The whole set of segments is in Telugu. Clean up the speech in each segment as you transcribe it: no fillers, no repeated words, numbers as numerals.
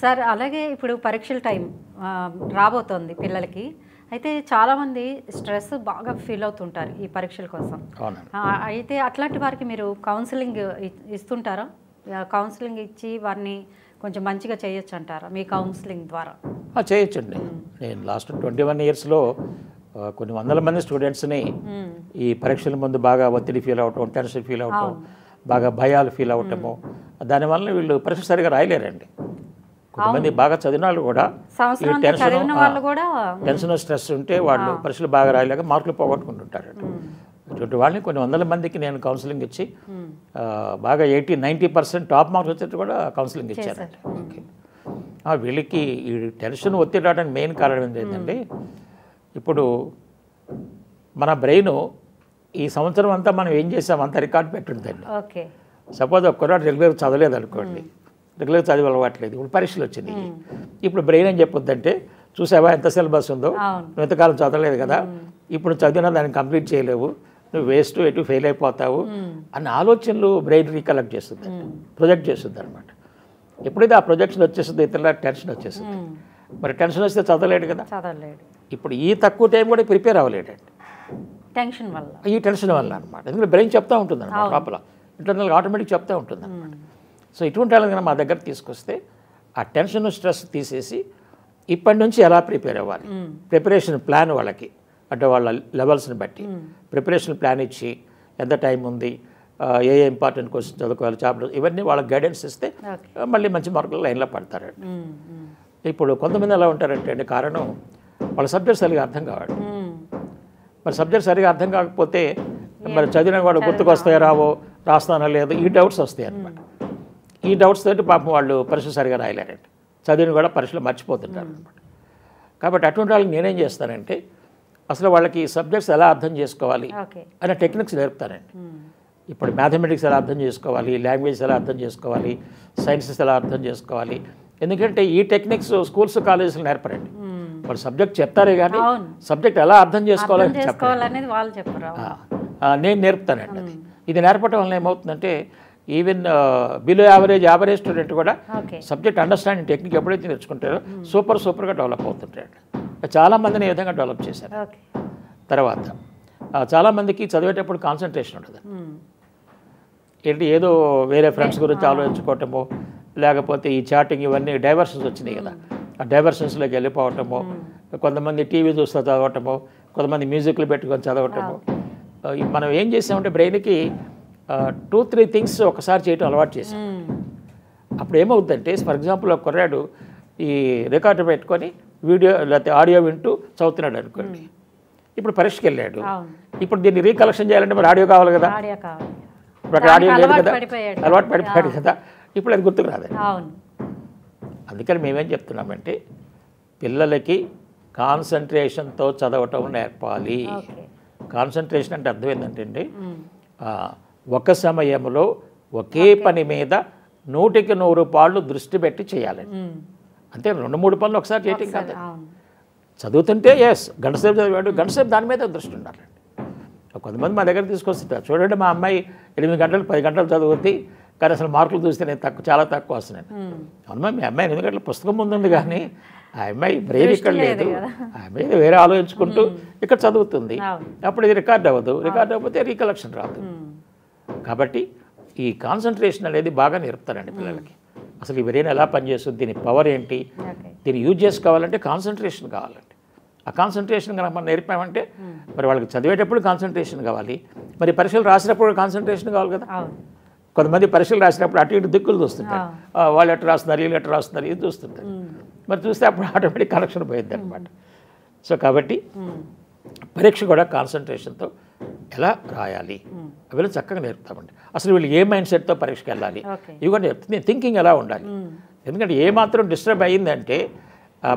సార్ అలాగే ఇప్పుడు పరీక్షల టైం రాబోతోంది పిల్లలకి. అయితే చాలామంది స్ట్రెస్ బాగా ఫీల్ అవుతుంటారు ఈ పరీక్షల కోసం. అయితే అట్లాంటి వారికి మీరు కౌన్సిలింగ్ ఇస్తుంటారా? కౌన్సిలింగ్ ఇచ్చి వారిని కొంచెం మంచిగా చేయొచ్చు అంటారా మీ కౌన్సిలింగ్ ద్వారా? చేయొచ్చండి. నేను లాస్ట్ 21 ఇయర్స్లో కొన్ని వందల మంది స్టూడెంట్స్ని ఈ పరీక్షల ముందు బాగా ఒత్తిడి ఫీల్ అవటం, టెన్షన్ ఫీల్ అవటం, బాగా భయాలు ఫీల్ అవటము, దానివల్ల వీళ్ళు పరీక్ష సరిగా రాయలేరండి. కొంతమంది బాగా చదివిన వాళ్ళు కూడా టెన్షన్ స్ట్రెస్ ఉంటే వాళ్ళు పరీక్షలు బాగా రాయలేక మార్కులు పోగొట్టుకుంటుంటారు. ఇటువంటి వాళ్ళని కొన్ని వందల మందికి నేను కౌన్సిలింగ్ ఇచ్చి బాగా 80-90% టాప్ మార్క్స్ వచ్చేట్టు కూడా కౌన్సిలింగ్ ఇచ్చానండి. ఓకే, వీళ్ళకి ఈ టెన్షన్ ఒత్తిడి రావడానికి మెయిన్ కారణం ఏంటంటే, ఇప్పుడు మన బ్రెయిన్ ఈ సంవత్సరం అంతా మనం ఏం చేసాం అంత రికార్డు పెట్టుందండి. సపోజ్ ఒక కుర్రాడు రెగ్యులర్ చదవలేదు అనుకోండి, రెగ్యులర్ చదివి అలవాట్లేదు, ఇప్పుడు పరీక్షలు వచ్చినాయి. ఇప్పుడు బ్రెయిన్ ఏం చెప్పొద్దంటే, చూసావా ఎంత సిలబస్ ఉందో, నువ్వు ఎంతకాలం చదవలేదు కదా, ఇప్పుడు చదివినా దాన్ని కంప్లీట్ చేయలేవు, నువ్వు వేస్ట్ ఎటు ఫెయిల్ అయిపోతావు అన్న ఆలోచనలు బ్రెయిన్ రీకలెక్ట్ చేస్తుంది, ప్రొజెక్ట్ చేస్తుంది అనమాట. ఎప్పుడైతే ఆ ప్రొజెక్షన్ వచ్చేస్తుంది ఇతరుల టెన్షన్ వచ్చేస్తుంది. మరి టెన్షన్ వస్తే చదవలేడు కదా, ఇప్పుడు ఈ తక్కువ టైం కూడా ప్రిపేర్ అవ్వలేడండి టెన్షన్ వల్ల, ఈ టెన్షన్ వల్ల అనమాట. ఎందుకంటే బ్రెయిన్ చెప్తూ ఉంటుంది అనమాట, లోపల ఇంటర్నల్గా ఆటోమేటిక్ చెప్తూ ఉంటుంది అనమాట. సో ఇటువంటి వాళ్ళని కన్నా మా దగ్గర తీసుకొస్తే ఆ టెన్షన్ స్ట్రెస్ తీసేసి ఇప్పటి నుంచి ఎలా ప్రిపేర్ అవ్వాలి, ప్రిపరేషన్ ప్లాన్ వాళ్ళకి, అంటే వాళ్ళ లెవెల్స్ని బట్టి ప్రిపరేషన్ ప్లాన్ ఇచ్చి ఎంత టైం ఉంది, ఏ ఇంపార్టెంట్ క్వశ్చన్ చదువుకోవాలి, చాప్టర్స్, ఇవన్నీ వాళ్ళకి గైడెన్స్ ఇస్తే మళ్ళీ మంచి మార్కులు లైన్లో పడతారండి. ఇప్పుడు కొంతమంది ఎలా ఉంటారంటే అండి, కారణం వాళ్ళ సబ్జెక్ట్ సరిగా అర్థం కావాలి. మరి సబ్జెక్ట్ సరిగా అర్థం కాకపోతే మరి చదివిన వాడు గుర్తుకొస్తాయో రావో, రాస్తానో లేదు, ఈ డౌట్స్ వస్తాయి అనమాట. ఈ డౌట్స్ తోటి పాపం వాళ్ళు పరీక్షలు సరిగా రాయలేరండి, చదివిన కూడా పరీక్షలు మర్చిపోతుంటారు అనమాట. కాబట్టి అటువంటి వాళ్ళకి నేనేం చేస్తానంటే, అసలు వాళ్ళకి సబ్జెక్ట్స్ ఎలా అర్థం చేసుకోవాలి అనే టెక్నిక్స్ నేర్పుతానండి. ఇప్పుడు మ్యాథమెటిక్స్ ఎలా అర్థం చేసుకోవాలి, లాంగ్వేజ్ ఎలా అర్థం చేసుకోవాలి, సైన్సెస్ ఎలా అర్థం చేసుకోవాలి. ఎందుకంటే ఈ టెక్నిక్స్ స్కూల్స్ కాలేజెస్లో నేర్పరండి. వాళ్ళు సబ్జెక్ట్ చెప్తారే కానీ సబ్జెక్ట్ ఎలా అర్థం చేసుకోవాలని చెప్పారు, నేను నేర్పుతానండి. అది ఇది నేర్పడం వల్ల ఏమవుతుందంటే, ఈవెన్ బిలో యావరేజ్ స్టూడెంట్ కూడా సబ్జెక్ట్ అండర్స్టాండింగ్ టెక్నిక్ ఎప్పుడైతే నేర్చుకుంటారో సూపర్గా డెవలప్ అవుతుంటాడు. చాలామందిని ఈ విధంగా డెవలప్ చేశారు. తర్వాత చాలామందికి చదివేటప్పుడు కాన్సన్ట్రేషన్ ఉంటుంది ఏంటి, ఏదో వేరే ఫ్రెండ్స్ గురించి ఆలోచించుకోవటము, లేకపోతే ఈ చాటింగ్, ఇవన్నీ డైవర్షన్స్ వచ్చినాయి కదా, ఆ డైవర్షన్స్లోకి వెళ్ళిపోవటము, కొంతమంది టీవీ చూస్తూ చదవటము, కొంతమంది మ్యూజిక్లు పెట్టుకొని చదవటము. మనం ఏం చేసామంటే బ్రెయిన్కి 2-3 థింగ్స్ ఒకసారి చేయటం అలవాటు చేసాం. అప్పుడు ఏమవుతుందంటే, ఫర్ ఎగ్జాంపుల్ ఒక కుర్రాడు ఈ రికార్డు పెట్టుకొని వీడియో లేకపోతే ఆడియో వింటూ చదువుతున్నాడు అనుకోండి, ఇప్పుడు పరీక్షకి వెళ్ళాడు, ఇప్పుడు దీన్ని రీకలెక్షన్ చేయాలంటే మరి ఆడియో కావాలి కదా, ఇప్పుడు ఆడియో లేదు కదా, అలవాటు పడిపోయాడు కదా, ఇప్పుడు అది గుర్తుకు రాదు. అందుకని మేమేం చెప్తున్నామంటే, పిల్లలకి కాన్సన్ట్రేషన్తో చదవటం నేర్పాలి. కాన్సన్ట్రేషన్ అంటే అర్థం ఏంటంటే అండి, ఒక సమయంలో ఒకే పని మీద 100కి 100 పాళ్ళు దృష్టి పెట్టి చేయాలండి. అంతే, 2-3 పనులు ఒకసారి చేయటం కాదు. చదువుతుంటే గంటసేపు చదివాడు, గంటసేపు దాని మీద దృష్టి ఉండాలండి. కొంతమంది మా దగ్గర తీసుకొస్తుంటారు, చూడండి మా అమ్మాయి 8 గంటలు 10 గంటలు చదువుతుంది, కానీ అసలు మార్కులు చూస్తే నేను చాలా తక్కువ వస్తున్నాను. అవునమ్మా, మీ అమ్మాయి 8 గంటల పుస్తకం ముందుంది, కానీ ఆ అమ్మాయి బ్రెయిన్ ఇక్కడ లేదు, ఆ అమ్మాయి వేరే ఆలోచించుకుంటూ ఇక్కడ చదువుతుంది. అప్పుడు ఇది రికార్డ్ అవ్వదు, రికార్డ్ అవ్వకపోతే రీకలెక్షన్ రాదు. కాబట్టి ఈ కాన్సన్ట్రేషన్ అనేది బాగా నేర్పుతారండి పిల్లలకి. అసలు ఈ బ్రెయిన్ ఎలా పనిచేస్తుంది, దీని పవర్ ఏంటి, దీన్ని యూజ్ చేసుకోవాలంటే కాన్సన్ట్రేషన్ కావాలండి. ఆ కాన్సన్ట్రేషన్ కనుక మనం నేర్పామంటే మరి వాళ్ళకి చదివేటప్పుడు కాన్సన్ట్రేషన్ కావాలి, మరి పరీక్షలు రాసినప్పుడు కాన్సన్ట్రేషన్ కావాలి కదా. కొంతమంది పరీక్షలు రాసినప్పుడు అటు ఇటు దిక్కులు చూస్తుంటారు, వాళ్ళు ఎట్లా రాస్తున్నారు, వీళ్ళు ఎట్లా రాస్తున్నారు, ఇది చూస్తుంటారు. మరి చూస్తే అప్పుడు ఆటోమేటిక్ కనెక్షన్ పోయింది అనమాట. సో కాబట్టి పరీక్ష కూడా కాన్సన్ట్రేషన్తో ఎలా రాయాలి అవి చక్కగా నేర్పుతామండి. అసలు వీళ్ళు ఏ మైండ్ సెట్తో పరీక్షకి వెళ్ళాలి ఇవి కూడా నేర్పుతుంది. థింకింగ్ ఎలా ఉండాలి, ఎందుకంటే ఏ మాత్రం డిస్టర్బ్ అయ్యిందంటే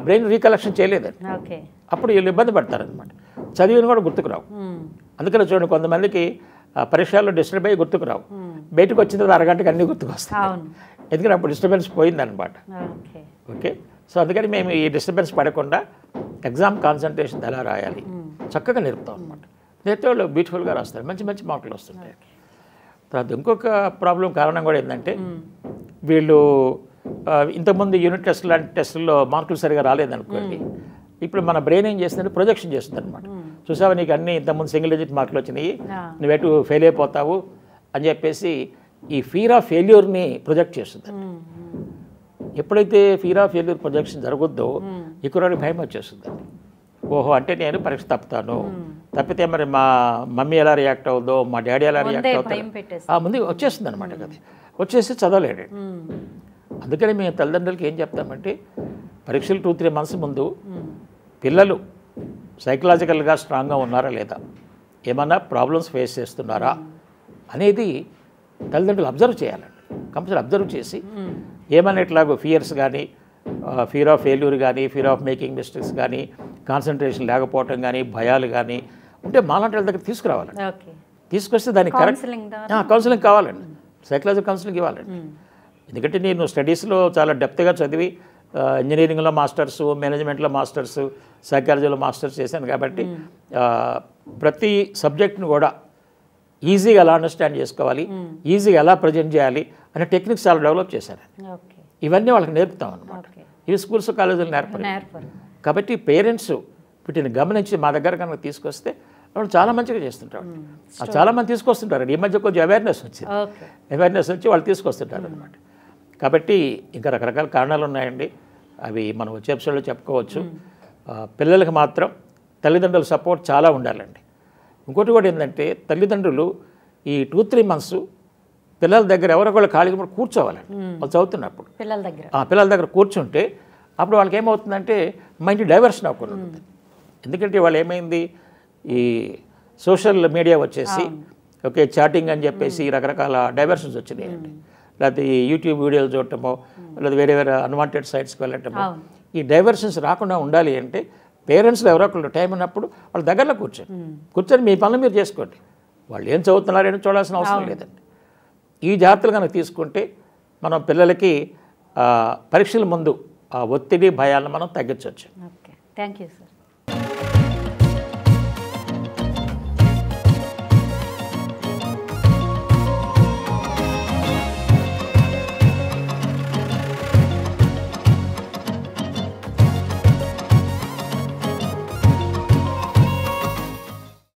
బ్రెయిన్ రీకలెక్షన్ చేయలేదండి, అప్పుడు వీళ్ళు ఇబ్బంది పడతారనమాట, చదివిన కూడా గుర్తుకురావు. అందుకని చూడండి, కొంతమందికి పరీక్షల్లో డిస్టర్బ్ అయ్యి గుర్తుకురావు, బయటకు వచ్చిన తర్వాత అరగంటకి అన్నీ గుర్తుకొస్తాయి, ఎందుకంటే అప్పుడు డిస్టర్బెన్స్ పోయిందనమాట. ఓకే, సో అందుకని మేము ఈ డిస్టర్బెన్స్ పడకుండా ఎగ్జామ్ కాన్సన్ట్రేషన్ ఎలా రాయాలి చక్కగా నేర్పుతాం అనమాట. నేర్పితే వాళ్ళు బ్యూటిఫుల్గా రాస్తారు, మంచి మంచి మార్కులు వస్తుంటాయి. తర్వాత ఇంకొక ప్రాబ్లం కారణం కూడా ఏంటంటే, వీళ్ళు ఇంతకుముందు యూనిట్ టెస్ట్ లాంటి టెస్టుల్లో మార్కులు సరిగా రాలేదనుకోండి, ఇప్పుడు మన బ్రెయిన్ ఏం చేస్తుందంటే ప్రొజెక్షన్ చేస్తుంది అనమాట. చూసావా నీకు అన్ని ఇంతకుముందు సింగిల్ డిజిట్ మార్కులు వచ్చినాయి, నువ్వెటు ఫెయిల్ అయిపోతావు అని చెప్పేసి ఈ ఫీర్ ఆఫ్ ఫెయిల్యూర్ని ప్రొజెక్ట్ చేస్తుంది. ఎప్పుడైతే ఫీర్ ఆఫ్ ఫెయిల్యూర్ ప్రొజెక్షన్ జరగొద్దో ఇక్కడ భయం వచ్చేస్తుంది. ఓహో అంటే నేను పరీక్ష తప్పుతాను, తప్పితే మరి మా మమ్మీ ఎలా రియాక్ట్ అవుతుందో, మా డాడీ ఎలా రియాక్ట్ అవుతారో ముందు వచ్చేస్తుంది అనమాట. కదా వచ్చేసి చదవలేడు. అందుకని మేము తల్లిదండ్రులకి ఏం చెప్తామంటే పరీక్షలు 2-3 months ముందు పిల్లలు సైకలాజికల్గా స్ట్రాంగ్గా ఉన్నారా లేదా, ఏమన్నా ప్రాబ్లమ్స్ ఫేస్ చేస్తున్నారా అనేది తల్లిదండ్రులు అబ్జర్వ్ చేయాలండి. కంపల్సరీ అబ్జర్వ్ చేసి ఏమన్నా ఇట్లాగో ఫియర్స్ కానీ, ఫియర్ ఆఫ్ ఫెయిల్యూర్ కానీ, ఫియర్ ఆఫ్ మేకింగ్ మిస్టేక్స్ కానీ, కాన్సన్ట్రేషన్ లేకపోవటం కానీ, భయాలు కానీ ఉంటే మాలాంటి వాళ్ళ దగ్గర తీసుకురావాలండి. తీసుకొస్తే దానికి కరెక్ట్ కౌన్సిలింగ్ కావాలండి, సైకలాజికల్ కౌన్సిలింగ్ ఇవ్వాలండి. ఎందుకంటే నేను స్టడీస్లో చాలా డెప్త్గా చదివి ఇంజనీరింగ్లో మాస్టర్స్, మేనేజ్మెంట్లో మాస్టర్స్, సైకాలజీలో మాస్టర్స్ చేశాను కాబట్టి ప్రతి సబ్జెక్ట్ని కూడా ఈజీగా ఎలా అండర్స్టాండ్ చేసుకోవాలి, ఈజీగా ఎలా ప్రజెంట్ చేయాలి అనే టెక్నిక్స్ చాలా డెవలప్ చేశాను. ఇవన్నీ వాళ్ళకి నేర్పుతాం అనమాట. ఇవి స్కూల్స్ కాలేజీలు నేర్పరు. కాబట్టి పేరెంట్స్ వీటిని గమనించి మా దగ్గర కనుక తీసుకొస్తే వాళ్ళు చాలా మంచిగా చేస్తుంటారు. చాలామంది తీసుకొస్తుంటారు. ఈ మధ్య కొంచెం అవేర్నెస్ వచ్చి వాళ్ళు తీసుకొస్తుంటారు అనమాట. కాబట్టి ఇంకా రకరకాల కారణాలు ఉన్నాయండి, అవి మనం వచ్చే ఎపిసోడ్లో చెప్పుకోవచ్చు. పిల్లలకి మాత్రం తల్లిదండ్రుల సపోర్ట్ చాలా ఉండాలండి. ఇంకోటి కూడా ఏంటంటే తల్లిదండ్రులు ఈ 2-3 months పిల్లల దగ్గర ఎవరొకళ్ళు ఖాళీగా కూర్చోవాలండి. వాళ్ళు చదువుతున్నప్పుడు పిల్లల దగ్గర కూర్చుంటే అప్పుడు వాళ్ళకి ఏమవుతుందంటే మైండ్ డైవర్షన్ అవ్వకూడదు. ఎందుకంటే వాళ్ళు ఏమైంది, ఈ సోషల్ మీడియా వచ్చేసి ఓకే చాటింగ్ అని చెప్పేసి రకరకాల డైవర్షన్స్ వచ్చినాయండి. లేకపోతే ఈ యూట్యూబ్ వీడియోలు చూడటమో, లేదా వేరే వేరే అన్వాంటెడ్ సైట్స్కి వెళ్ళటమో. ఈ డైవర్షన్స్ రాకుండా ఉండాలి అంటే పేరెంట్స్లో ఎవరో ఒకళ్ళు టైం ఉన్నప్పుడు వాళ్ళ దగ్గరలో కూర్చొని మీ పనులు మీరు చేసుకోండి. వాళ్ళు ఏం చదువుతున్నారని చూడాల్సిన అవసరం లేదండి. ఈ జాగ్రత్తలు కనుక తీసుకుంటే మనం పిల్లలకి పరీక్షల ముందు ఆ ఒత్తిడి భయాలను మనం తగ్గించవచ్చు. Okay, thank you sir.